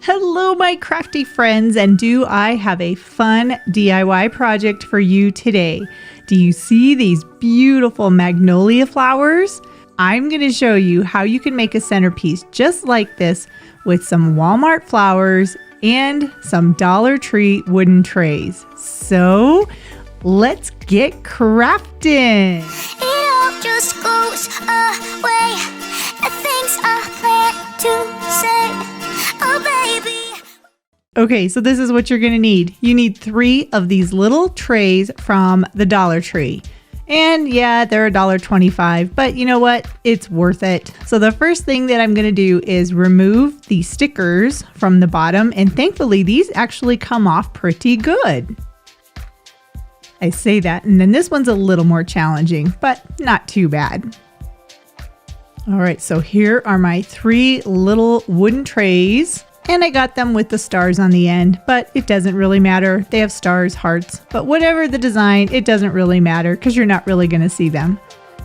Hello, my crafty friends, and do I have a fun DIY project for you today? Do you see these beautiful magnolia flowers? I'm going to show you how you can make a centerpiece just like this with some Walmart flowers and some Dollar Tree wooden trays. So let's get crafting. It all just goes away. The things I plan to say. Oh, baby. Okay, so this is what you're going to need. You need 3 of these little trays from the Dollar Tree. And yeah, they're $1.25, but you know what? It's worth it. So the first thing that I'm going to do is remove the stickers from the bottom. And thankfully, these actually come off pretty good. I say that, and then this one's a little more challenging, but not too bad. All right, so here are my 3 little wooden trays, and I got them with the stars on the end, but it doesn't really matter. They have stars, hearts, but whatever the design, it doesn't really matter because you're not really going to see them.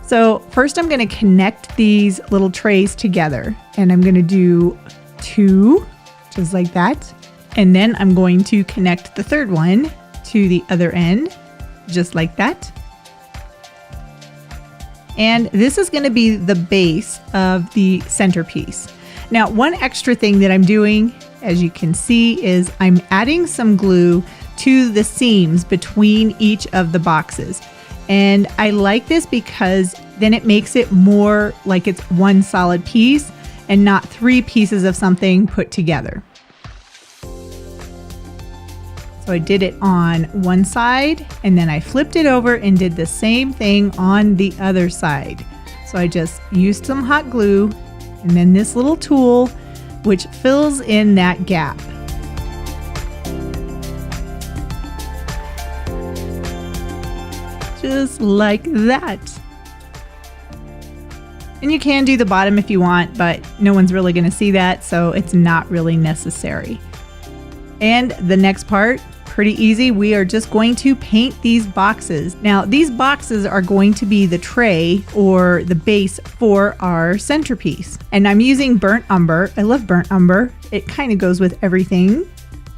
So first I'm going to connect these little trays together, and I'm going to do 2, just like that. And then I'm going to connect the third one to the other end, just like that. And this is going to be the base of the centerpiece. Now, one extra thing that I'm doing, as you can see, is I'm adding some glue to the seams between each of the boxes. And I like this because then it makes it more like it's one solid piece and not 3 pieces of something put together. So I did it on one side, and then I flipped it over and did the same thing on the other side. So I just used some hot glue and then this little tool which fills in that gap. Just like that. And you can do the bottom if you want, but no one's really going to see that, so it's not really necessary. And the next part, pretty easy. We are just going to paint these boxes. Now, these boxes are going to be the tray or the base for our centerpiece. And I'm using burnt umber. I love burnt umber. It kind of goes with everything.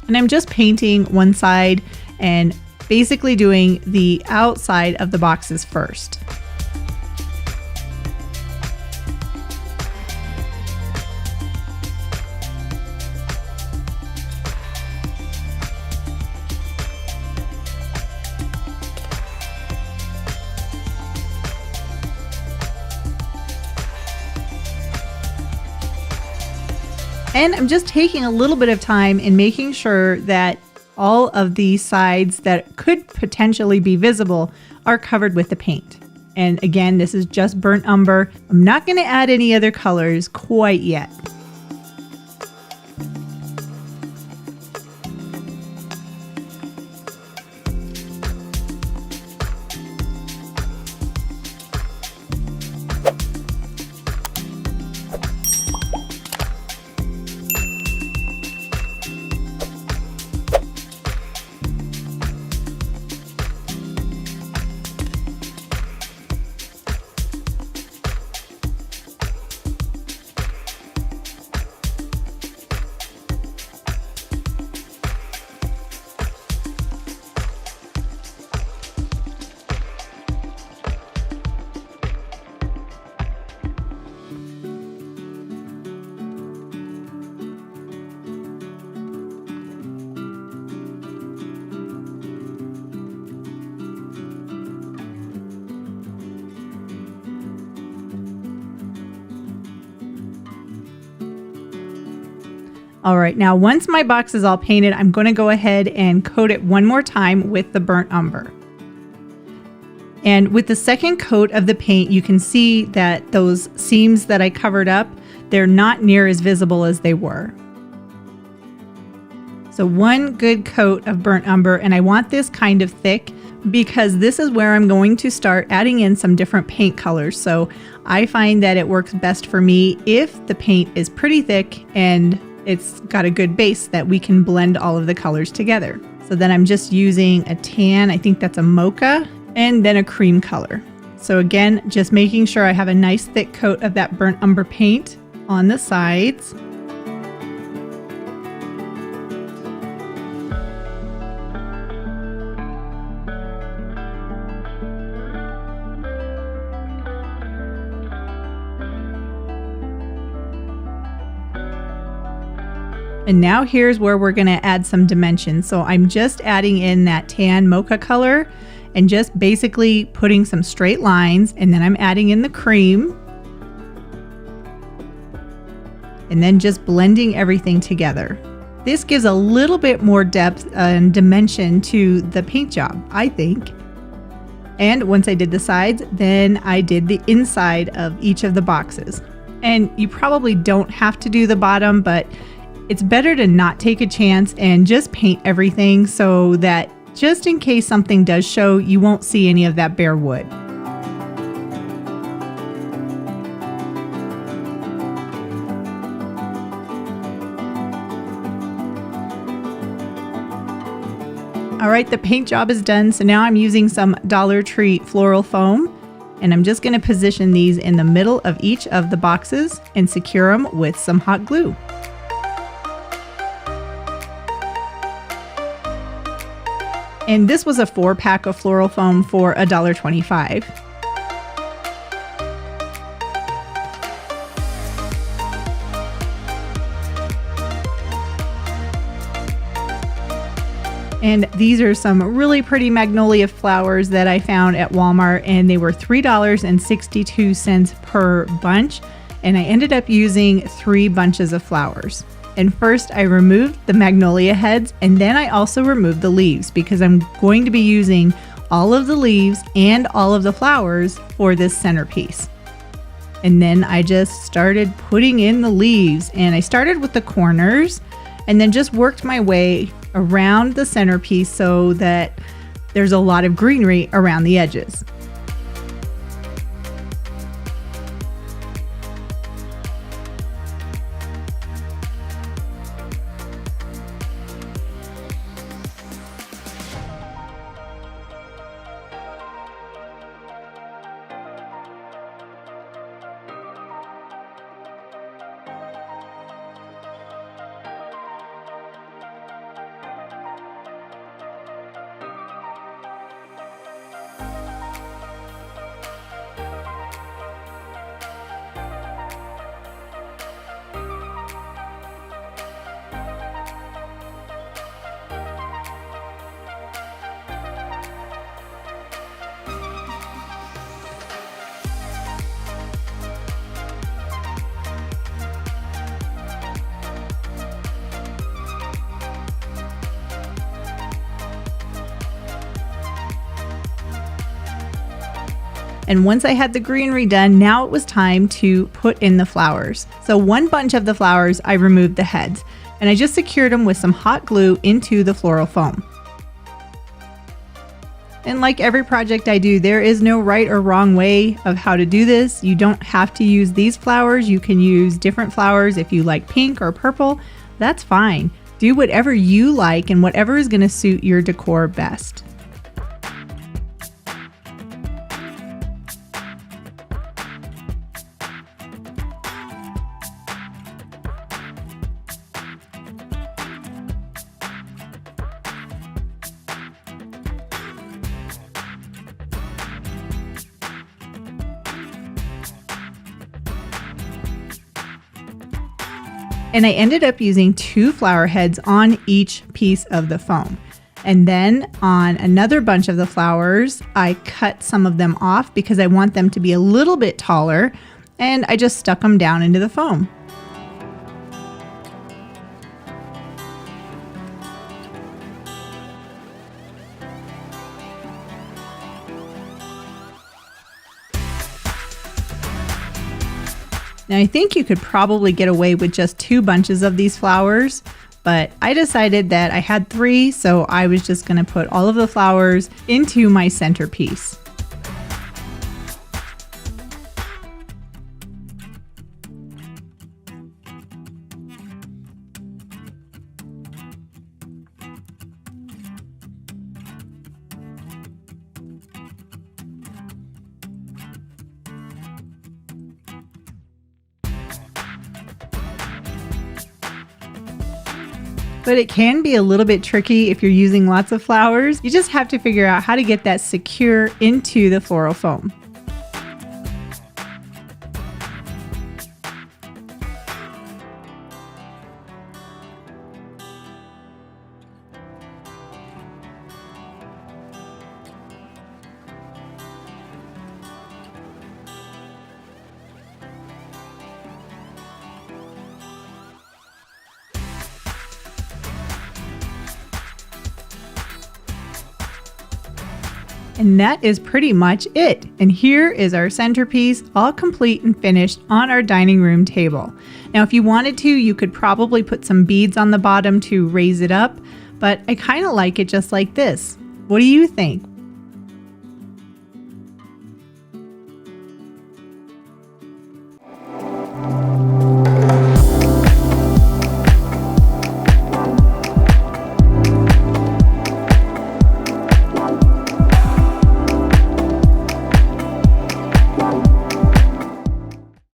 And I'm just painting one side and basically doing the outside of the boxes first. And I'm just taking a little bit of time and making sure that all of the sides that could potentially be visible are covered with the paint. And again, this is just burnt umber. I'm not going to add any other colors quite yet. All right, now once my box is all painted, I'm going to go ahead and coat it one more time with the burnt umber. And with the second coat of the paint, you can see that those seams that I covered up, they're not near as visible as they were. So one good coat of burnt umber, and I want this kind of thick because this is where I'm going to start adding in some different paint colors. So I find that it works best for me if the paint is pretty thick and it's got a good base that we can blend all of the colors together. So then I'm just using a tan, I think that's a mocha, and then a cream color. So again, just making sure I have a nice thick coat of that burnt umber paint on the sides. And now here's where we're going to add some dimension. So I'm just adding in that tan mocha color and just basically putting some straight lines, and then I'm adding in the cream. And then just blending everything together. This gives a little bit more depth and dimension to the paint job, I think. And once I did the sides, then I did the inside of each of the boxes. And you probably don't have to do the bottom, but it's better to not take a chance and just paint everything so that just in case something does show, you won't see any of that bare wood. All right, the paint job is done. So now I'm using some Dollar Tree floral foam, and I'm just going to position these in the middle of each of the boxes and secure them with some hot glue. And this was a 4-pack of floral foam for $1.25. And these are some really pretty magnolia flowers that I found at Walmart, and they were $3.62 per bunch. And I ended up using 3 bunches of flowers. And first I removed the magnolia heads, and then I also removed the leaves because I'm going to be using all of the leaves and all of the flowers for this centerpiece. And then I just started putting in the leaves, and I started with the corners and then just worked my way around the centerpiece so that there's a lot of greenery around the edges. And once I had the greenery done, now it was time to put in the flowers. So one bunch of the flowers, I removed the heads, and I just secured them with some hot glue into the floral foam. And like every project I do, there is no right or wrong way of how to do this. You don't have to use these flowers. You can use different flowers. If you like pink or purple, that's fine. Do whatever you like and whatever is going to suit your decor best. And I ended up using 2 flower heads on each piece of the foam. And then on another bunch of the flowers, I cut some of them off because I want them to be a little bit taller, and I just stuck them down into the foam. Now I think you could probably get away with just 2 bunches of these flowers, but I decided that I had 3, so I was just going to put all of the flowers into my centerpiece. But it can be a little bit tricky if you're using lots of flowers. You just have to figure out how to get that secure into the floral foam. And that is pretty much it. And here is our centerpiece, all complete and finished on our dining room table. Now, if you wanted to, you could probably put some beads on the bottom to raise it up, but I kind of like it just like this. What do you think?